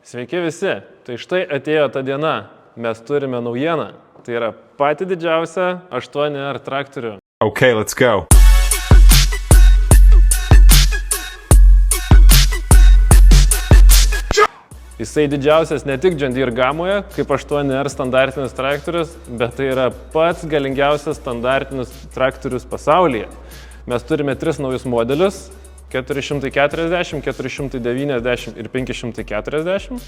Sveiki visi, tai štai atėjo ta diena, mes turime naujieną, tai yra pati didžiausia 8R traktorių. Okay, let's go. Jisai didžiausias ne tik John Deere gamoje, kaip 8R standartinis traktorius, bet tai yra pats galingiausias standartinis traktorius pasaulyje. Mes turime 3 naujus modelius – 440, 490 ir 540.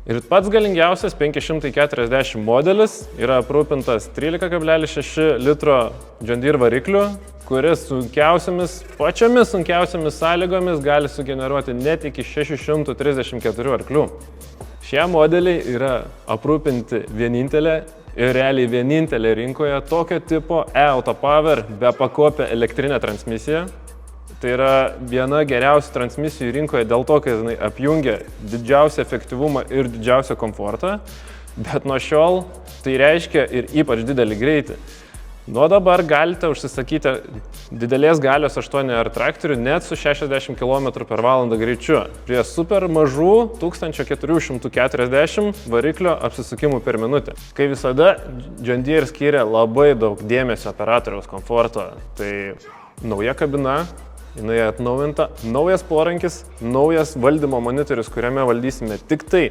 Ir pats galingiausias 540 modelis yra aprūpintas 13,6 litro John Deere varikliu, kuris pačiomis sunkiausiamis sąlygomis gali sugeneruoti net iki 634 arklių. Šie modeliai yra aprūpinti vienintelė ir realiai vienintelė rinkoje tokio tipo e-Autopower be pakopę elektrinę transmisiją. Tai yra viena geriausių transmisijų rinkoje dėl to, kad jinai apjungia didžiausią efektyvumą ir didžiausią komfortą, bet nuo šiol tai reiškia ir ypač didelį greitį. Nuo dabar galite užsisakyti didelės galios 8R traktorių net su 60 km/h greičiu prie super mažų 1440 variklio apsisukimų per minutę. Kai visada John Deere skiria labai daug dėmesio operatoriaus komforto, tai nauja kabina, jinai atnaujinta, naujas porankis, naujas valdymo monitorius, kuriame valdysime tik tai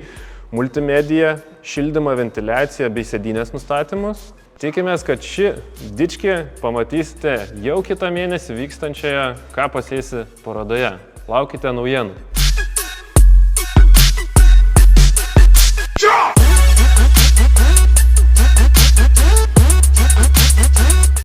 multimediją, šildymą, ventiliaciją bei sėdynės nustatymus. Tikimės, kad ši dičkį pamatysite jau kitą mėnesį vykstančioje Ką pasėsi parodoje. Laukite naujienų.